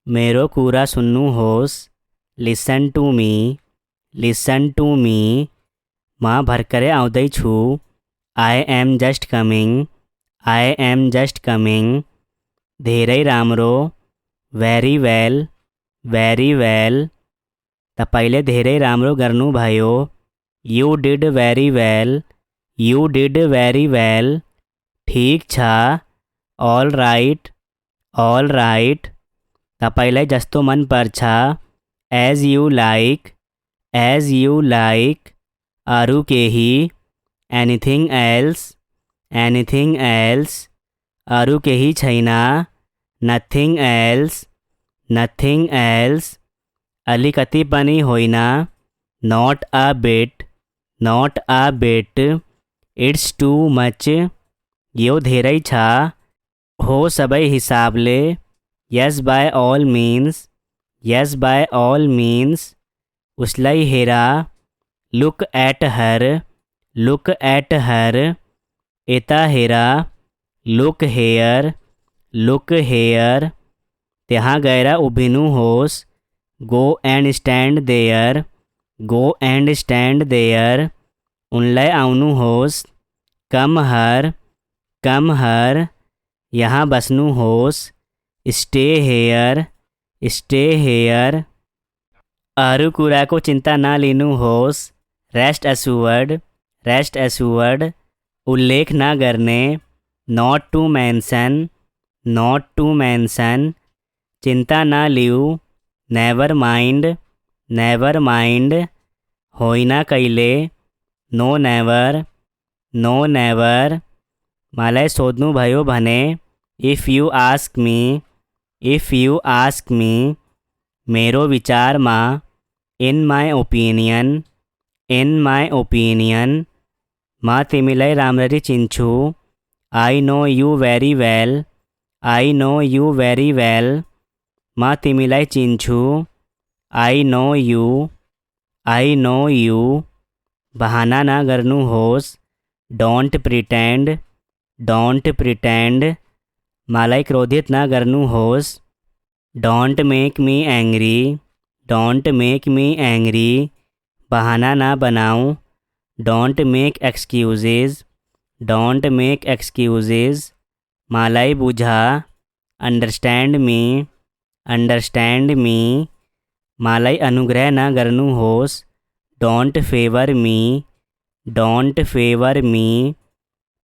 मेरो कूरा सुन्नु होस, listen to me, listen to me. म भर्खरै आउँदैछु, I am just coming, I am just coming. धेरै राम्रो, भेरी वेल, भेरी वेल। तपाईँले धेरै राम्रो गर्नुभयो, you did very well, you did very well. ठिक छ, ऑल राइट, ऑल राइट। तपाईँलाई जस्तो मन पर्छ, as you like, as you like. अरू केही, एनिथिङ एल्स, एनिथिङ एल्स। अरू केही छैन, नथिङ एल्स, नथिङ एल्स। अलिकति पनि होइन, not a bit, not a bit. It's too much, यो धेरै छ। हो सबै हिसाबले, yes by all means, yes by all means. उसलाई हेर, look at her, look at her. यता हेर, लुक हेयर, लुक हेयर। त्यहाँ गएर उभिनुहोस्, go and stand there, go and stand there. उनलाई आउनुहोस्, कम हर, कम हर। यहाँ बस्नुहोस्, स्टे हेयर, स्टे हेयर। अरू कुराको चिन्ता नलिनुहोस्, रेस्ट एस्योर्ड, रेस्ट एस्योर्ड। उल्लेख न गर्ने, not to mention, not to mention. चिन्ता न लिऊ, नेवर माइंड, नेवर माइंड। होइन कहिले, नो नेवर, नो नेवर। मलाई सोध्नुभयो भने, if you ask me, if you ask me. मेरो विचारमा, इन my opinion, in my opinion. म तिमीलाई राम्ररी चिन्छु, I know you very well, I know you very well. म तिमीलाई चिन्छु, I know you, I know you. बहाना न गर्नुहोस्, डोन्ट प्रिटेन्ड, डोन्ट प्रिटेन्ड। मलाई क्रोधित न गर्नुहोस्, don't make me angry, don't make me angry. बहाना न बनाऊँ, don't make excuses, don't make excuses. मलाई बुझ, अन्डरस्ट्यान्ड मी, अन्डरस्ट्यान्ड मी। मलाई अनुग्रह न गर्नुहोस्, don't favour me, don't favour me.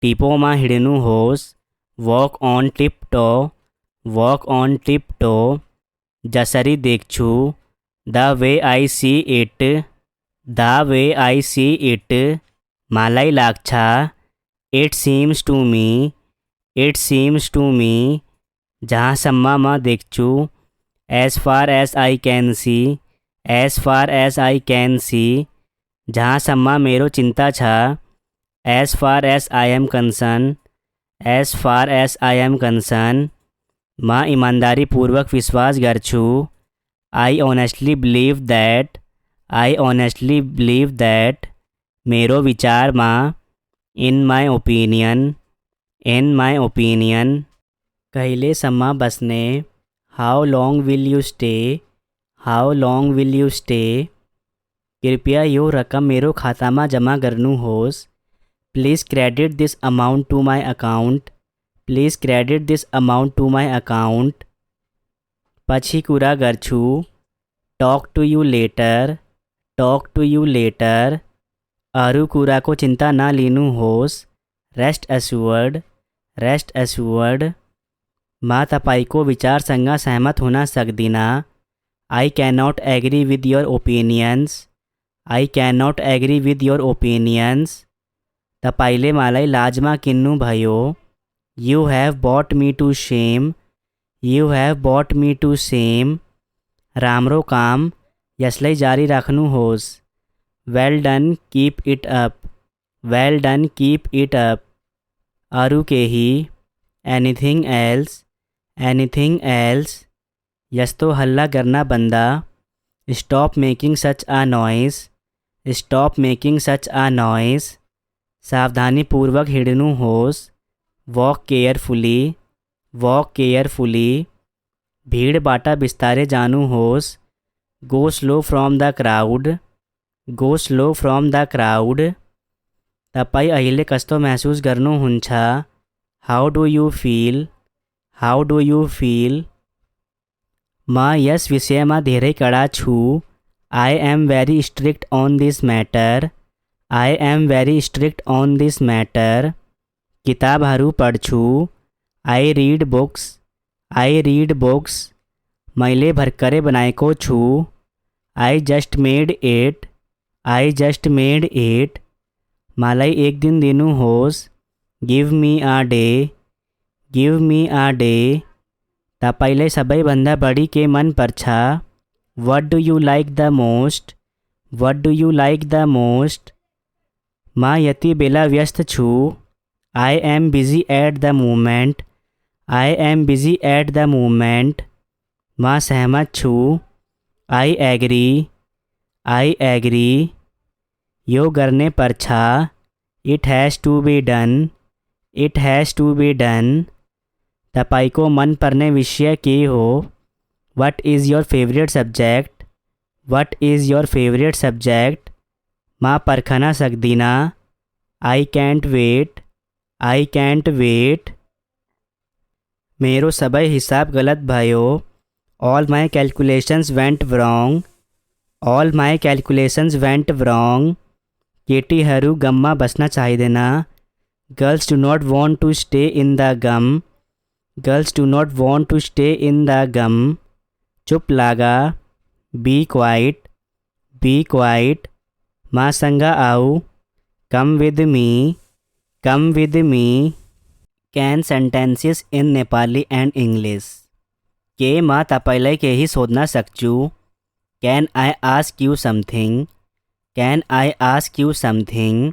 टिपोमा हिँड्नुहोस्, walk on tiptoe, walk on tiptoe. जसरी देख्छु, the way I see it, the way I see it. मलाई लाग्छ, it seems to me, it seems to me. जहाँसम्म म देख्छु, as far as I can see, as far as I can see. जहाँसम्म मेरो चिन्ता छ, as far as I am concern, as far as I am concern. म इमान्दारीपूर्वक विश्वास गर्छु, I honestly believe that, I honestly believe that. मेरो विचारमा, इन my opinion, in my opinion. कहिलेसम्म बस्ने, how long will you stay, how long will you stay. कृपया यो रकम मेरो खातामा जम्मा गर्नुहोस्, please credit this amount to my account, please credit this amount to my account. पछि कुरा गर्छु, talk to you later, talk to you later. अरू कुराको चिन्ता नलिनुहोस्, रेस्ट एस्योर्ड, रेस्ट एस्योर्ड। म तपाईँको विचारसँग सहमत हुन सक्दिनँ, I can not agree with your opinions, I can not agree with your opinions. तपाईँले मलाई लाजमा किन्नुभयो, you have bought me to shame, you have bought me to shame. राम्रो काम, यसलाई जारी राख्नुहोस्, well done, keep it up, well done, keep it up. अरू केही, एनिथिङ एल्स, एनिथिङ एल्स। यस्तो हल्ला गर्न बन्द, stop making such a noise, stop making such a noise. सावधानीपूर्वक हिँड्नुहोस्, वॉक केयरफुली, वॉक केयरफुली। भीड़ बाटा बिस्तारे जानू होस, go slow from the crowd, go slow from the crowd. तपाईँ अहिले कस्तो महसुस गर्नुहुन्छ, how do you feel, how do you feel. म यस विषयमा धेरै कडा छु, I am very strict on this matter, I am very strict on this matter. किताबहरू पढ्छु, I read books, I read books. मैले भर्खरै बनाएको छु, I just made it, I just made it. मलाई एक दिन दिनुहोस्, give me a day, give me a day. तपाईँलाई सबैभन्दा बढी के मन पर्छ, what do you like the most, what do you like the most. म यति बेला व्यस्त छु, I am busy at the moment, I am busy at the moment. म सहमत छु, आई एग्री, आई एग्री। यो गर्ने पर्छ, it has to be done, it has to be done. तपाईको मन पर्ने विषय के हो, what is your favourite subject, what is your favourite subject. म पर्खन सक्दिनँ, I can't wait, I can't wait. मेरो सबै हिसाब गलत भयो, all my calculations went wrong, all my calculations went wrong। केटीहरू गममा बस्न चाहिँदैन, girls do not want to stay in the गम, girls do not want to stay in the gum. चुप लागा, बी क्वाइट, बी क्वाइट। मसँग आऊ, come with me, come with me. Can sentences in Nepali and English. के म तपाईँलाई केही सोध्न सक्छु, can I ask you something, can I ask you something.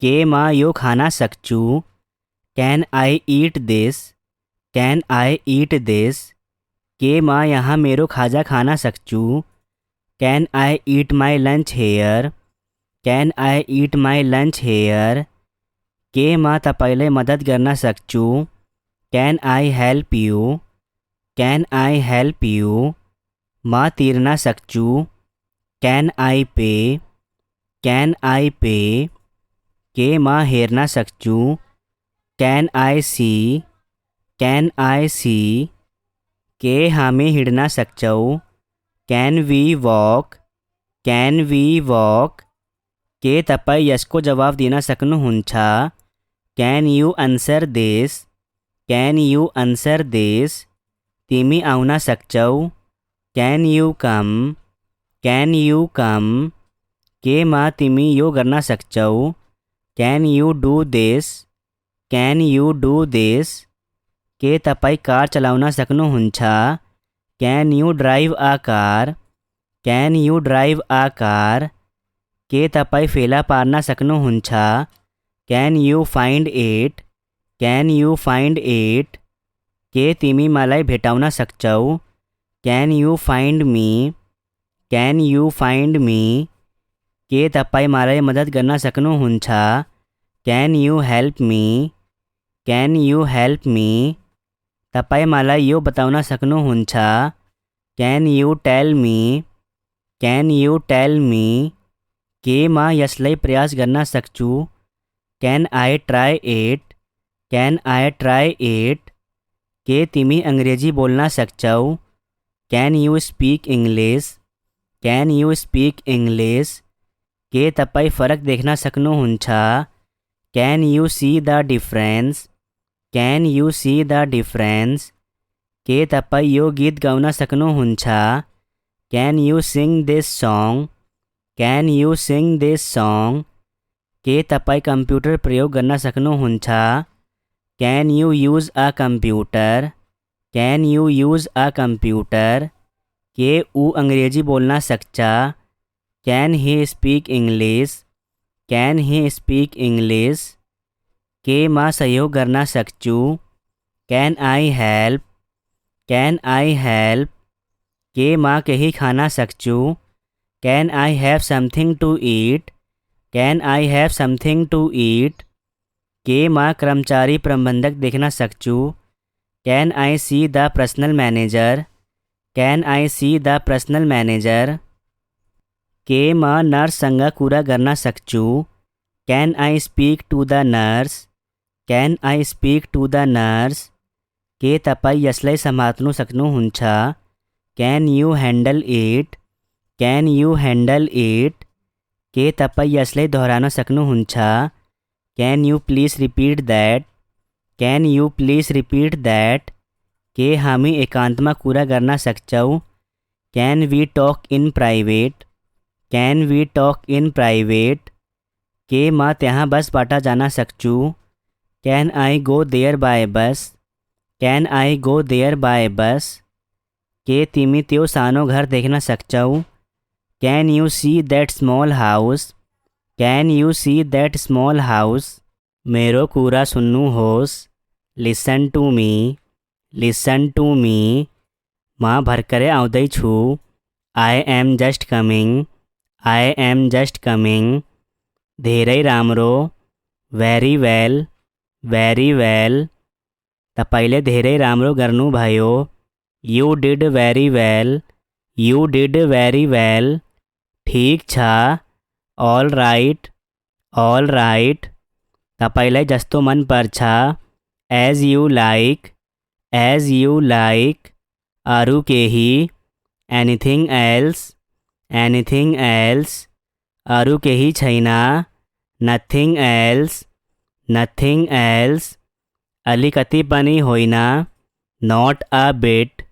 के म यो खान सक्छु, can I eat this, can I eat this. के म यहाँ मेरो खाजा खान सक्छु, can I eat my lunch here, can I eat my lunch here. के म तपाईँलाई मद्दत गर्न सक्छु, can I help you, can I help you. म तिर्न सक्छु, कैन आई पे, कैन आई पे। के म हेर्न सक्छु, can I C, can I see. के हामी हिँड्न सक्छौँ, can we walk, can we walk. के तपाईँ यसको जवाब दिन सक्नुहुन्छ, can you answer this, can you answer this. तिमी आउन सक्छौ, can you come, can you come. के म तिमी यो गर्न सक्छौ, can you do this, can you do this. के तपाईँ कार चलाउन सक्नुहुन्छ, can you drive a car, can you drive a car. के तपाईँ फेला पार्न सक्नुहुन्छ, can you find it, can you find it. के तिमी मलाई भेटाउन सक्छौ, can you find me, can you find me. के तपाईँ मलाई मद्दत गर्न सक्नुहुन्छ, can you help me, can you help me. तपाईँ मलाई यो बताउन सक्नुहुन्छ, can you tell me, can you tell me. के म यसलाई प्रयास गर्न सक्छु, can I try it, can I try it. के तिमी अंग्रेजी बोल्न सक्छौ, can you speak English, can you speak English. के तपाईँ फरक देख्न सक्नुहुन्छ, can you see the difference, can you see the difference. के तपाईँ यो गीत गाउन सक्नुहुन्छ, can you sing this song, can you sing this song. के तपाईँ कंप्यूटर प्रयोग गर्न सक्नुहुन्छ, can you use a computer, can you use a computer. के ऊ अंग्रेजी बोल्न सक्छ, can he speak English, can he speak English. के म सहयोग गर्न सक्छु, can I help, can I help. के म केही खान सक्छु, can I have something to eat, can I have something to eat. के म कर्मचारी प्रबन्धक देख्न सक्छु, can I see the personal manager, can I see the personal manager. के मां नर्स संग कुरा करना सकचू, can I speak to the nurse, can I speak to the nurse. के तपाई यसलाई संभातनु सकनु हुंछा, can you handle it, can you handle it. के तपाई यसलाई दोहराना सकनु हुंछा, can you please repeat that, can you please repeat that. के हामी एकांतमा कुरा करना सकचाऊ, can we talk in private, can we talk in private. के मां त्याहाँ बस बाटा जाना सकचू, can I go there by bus, can I go there by bus. के तिमी त्यो सानो घर देखना सकचाऊ, can you see that small house, can you see that small house. मेरो कुरा सुन्नु होस, listen to me, listen to me. मां भर्खरै आउँदैछु, I am just coming, I am just coming. धेरै राम्रो, भेरी वेल, भेरी वेल। तपाईँले धेरै राम्रो गर्नुभयो, you did very well, you did very well. ठिक छ, ऑल राइट, ऑल राइट। तपाईँलाई जस्तो मन पर्छ, as you like, as you like. अरू केही, एनिथिङ एल्स, एनिथिङ एल्स। अरू केही छैन, नथिङ एल्स, नथिङ एल्स। अलिकति पनि होइन, not a bit,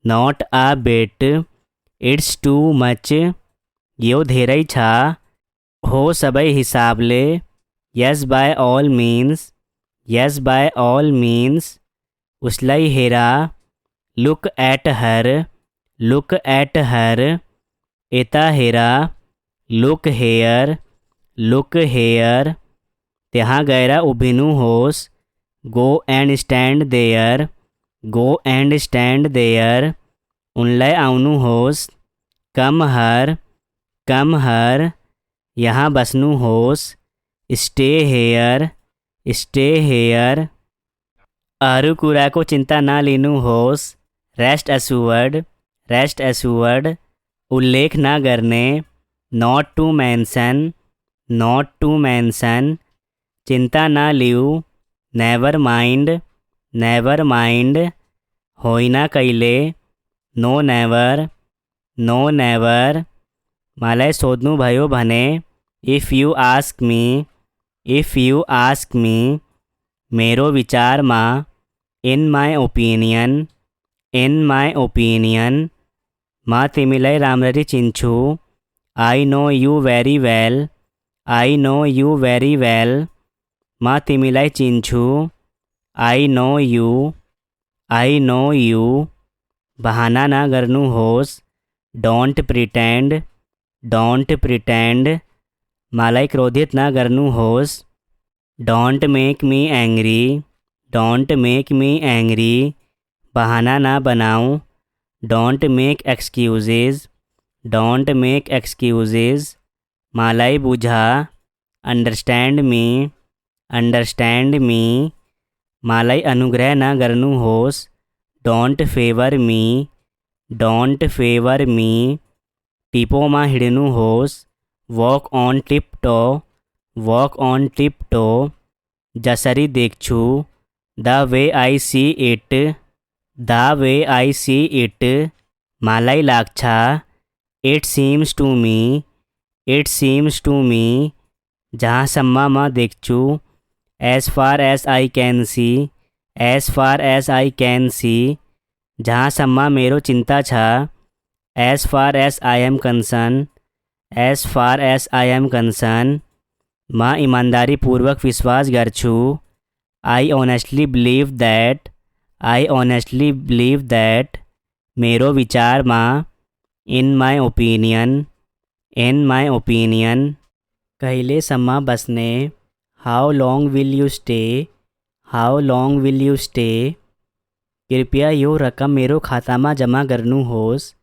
not a bit. It's too much, यो धेरै छ। हो सबै हिसाबले, yes by all means, yes by all means. उसलाई हेरा, look at her, look at her. यता हेरा, लुक हेयर, लुक हेयर। त्यहाँ गएर उभिनु होस्, go and stand there, go and stand there. उनलाई आउनु होस्, कम हर, कम हर। यहाँ बस्नु होस्, स्टे हेयर, स्टे हेयर। अरू कुराको चिन्ता नलिनु होस्, रेस्ट एस्योर्ड, रेस्ट एस्योर्ड। उल्लेख न गर्ने, not to mention, not to mention. चिंता न लिऊ, नेवर माइंड, नेवर माइंड। होइन कहिले, नो नेवर, नो नेवर। मलाई सोध्नुभयो भने, if you ask me, if you ask me. मेरो विचारमा, इन my opinion, in my opinion. म तिमीलाई राम्ररी चिन्छु, I know you very well, I know you very well. म तिमीलाई चिन्छु, I know you, I know you. बहाना न गर्नुहोस्, डोन्ट प्रिटेन्ड, डोन्ट प्रिटेन्ड। मलाई क्रोधित न गर्नुहोस्, don't make me angry, don't make me angry. बहाना न बनाऊँ, don't make excuses, don't make excuses. मलाई बुझा, अन्डरस्ट्यान्ड मी, अन्डरस्ट्यान्ड मी। मलाई अनुग्रह न गर्नुहोस्, don't favour me, don't favour me. टिपोमा हिँड्नुहोस्, walk on tiptoe, walk on tiptoe. जसरी देख्छु, the way I see it, the way I see it. मलाई लाग्छ, it seems to me, it seems to me. जहाँसम्म म देख्छु, as far as I can see, as far as I can see. जहाँसम्म मेरो चिन्ता छ, as far as I am concern, as far as I am concern. म इमान्दारीपूर्वक विश्वास गर्छु, I honestly believe that, I honestly believe that. मेरो विचारमा, इन my opinion, in my opinion. कहिलेसम्म बस्ने, how long will you stay, how long will you stay. कृपया यो रकम मेरो खातामा जम्मा गर्नुहोस्,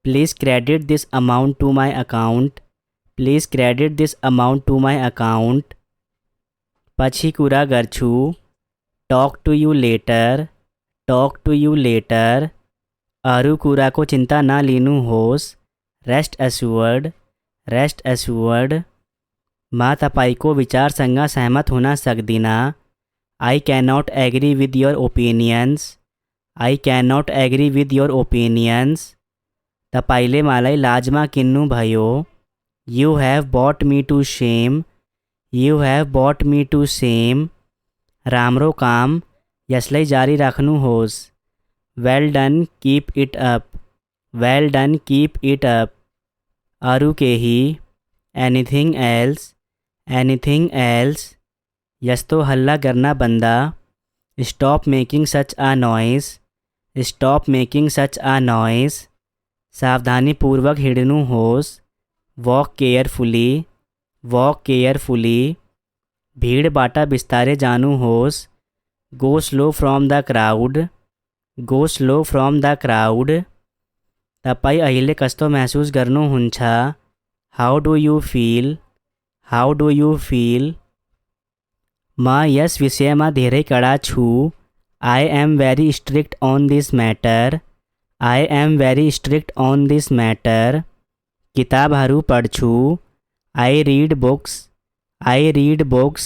please credit this amount to my account, please credit this amount to my account. पछि कुरा गर्छु, talk to you later, talk to you later. अरू कुराको चिंता ना लिनु होस्। Rest assured. म तपाईको विचारसँग सहमत हुन सक्दिनँ। I can not agree with your opinions. तपाईले मलाई लाजमा किन्नु भयो। You have bought me to same. राम्रो काम, यसलाई जारी राख्नुहोस्। Well done, keep it up. अरू केही, एनीथिंग एल्स। यस्तो हल्ला गर्न बन्दा। Stop making such a noise. सावधानीपूर्वक हिँड्नुहोस्। Walk carefully. भीडबाट बिस्तारै जानुहोस्। Go slow from the crowd. तपाई अहिले कस्तो महसुस गर्नुहुन्छ? How do you feel? म यस विषयमा धेरै कडा छु। I am very strict on this matter. किताबहरू पढ्छु। I read books.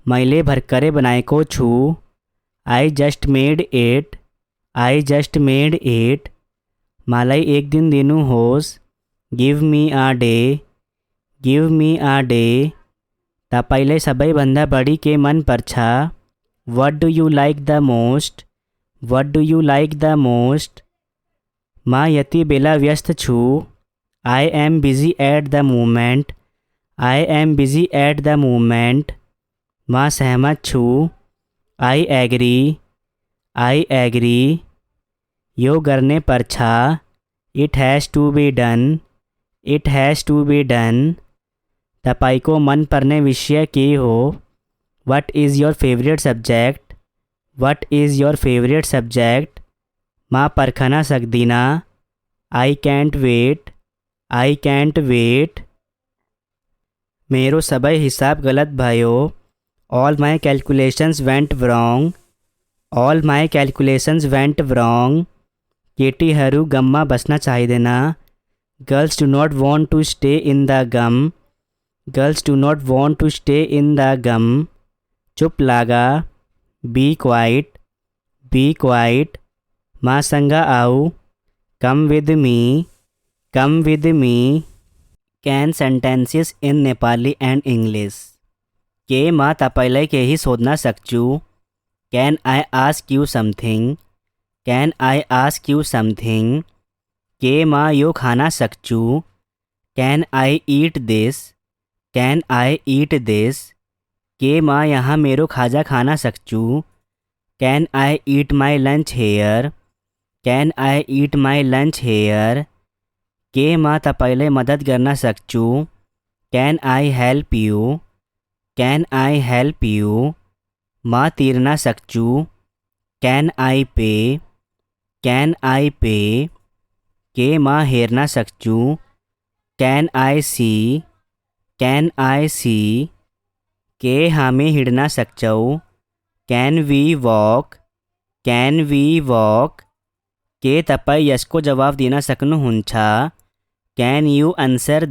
मैले भर्खरै बनाएको छु। I just made it. मलाई एक दिन दिनुहोस्। Give me a day. तपाईलाई सबैभन्दा बढी के मन पर्छ? What do you like the most? म यति बेला व्यस्त छु। I am busy at the moment. म सहमत छु। I agree. यो गर्ने पर्छ। It has to be done. तपाईको मन पर्ने विषय के हो? What is your subject? म पर्खन सक्दिनँ। I can't wait. मेरो सबै हिसाब गलत भयो। All my calculations went wrong। केटीहरू गममा बस्न चाहिँदैन। Girls do not want to stay in the gum. चुप लागा। Be quiet. मसँग आऊ। Come with me. Can sentences in Nepali and English. के म तपाईलाई केही सोध्न सक्छु? Can I ask you something? के म यो खान सक्छु? Can I eat this? के म यहाँ मेरो खाजा खान सक्छु? Can I eat my lunch here? के म तपाईलाई मद्दत गर्न सक्छु? Can I help you? म तिर्न सक्छु। कैन आई पे? के म हेर्न सक्छु? Can I see? के हामी हिँड्न सक्छौँ? Can we walk? के तपाईँ यसको जवाफ दिन सक्नुहुन्छ? Can you answer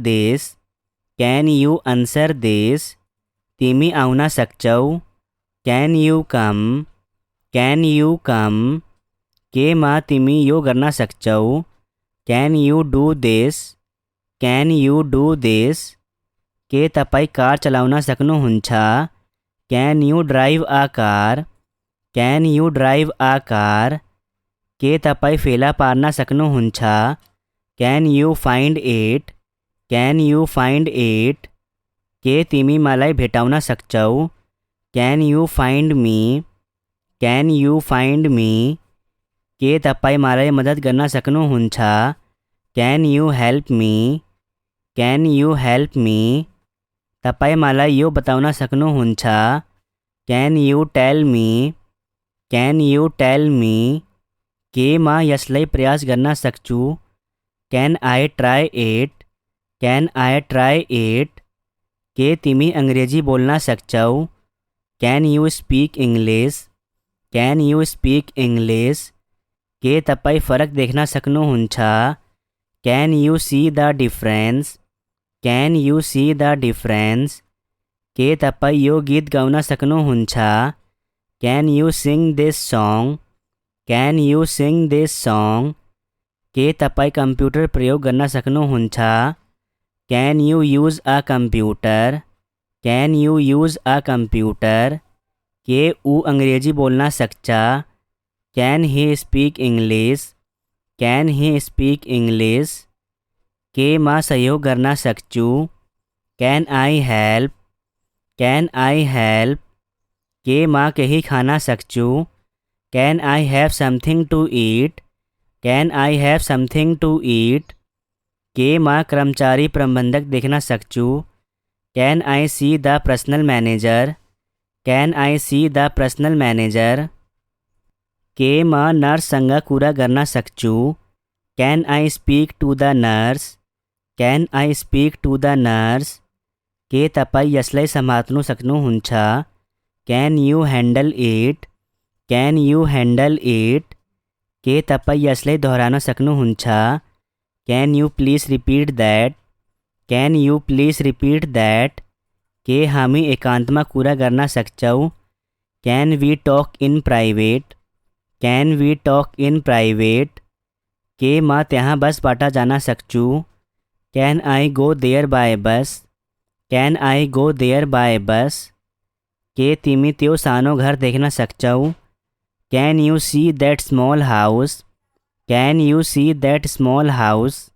this? तिमी आउन सक्छौ? Can you come? के म तिमी यो गर्न सक्छौ? Can you do this? के तपाईँ कार चलाउन सक्नुहुन्छ? Can you drive a car? के तपाईँ फेला पार्न सक्नुहुन्छ? Can you find it? के तिमी मलाई भेटाउन सक्छौ? Can you find me? के तपाईँ मलाई मद्दत गर्न सक्नुहुन्छ? Can you help me? तपाईँ मलाई यो बताउन सक्नुहुन्छ? Can you tell me? के म यसलाई प्रयास गर्न सक्छु? Can I try it? के तिमी अंग्रेजी बोल्न सक्छौ? Can you speak can you speak English के तपाईँ फरक देख्न सक्नुहुन्छ can you see the difference can you see the difference के तपाईँ यो गीत गाउन सक्नुहुन्छ can you sing this song can you sing this song के तपाईँ कम्प्युटर प्रयोग गर्न सक्नुहुन्छ can you use a computer can you use a computer के ऊ अंग्रेजी बोलना सक्छ can he speak English can he speak English के म सहयोग गर्न सक्छु can I help can I help के म केही खान सक्छु can I have something to eat can I have something to eat के म कर्मचारी प्रबंधक देखना सक्छु can I see the personal manager can I see the personal manager के म नर्ससँग कुरा गर्न सक्छु can I speak to the nurse can I speak to the nurse के तपाईँ यसलाई सम्हाल्नु सक्नुहुन्छ can you handle it can you handle it के तपाईँ यसलाई दोहोऱ्याउन सक्नुहुन्छ can you please repeat that can you please repeat that के हामी एकान्तमा कुरा गर्न सक्छौँ can we talk in private can we talk in private के म त्यहाँ बसबाट जान सक्छु can I go there by bus can I go there by bus के तिमी त्यो सानो घर देख्न सक्छौ can you see that small house can you see that small house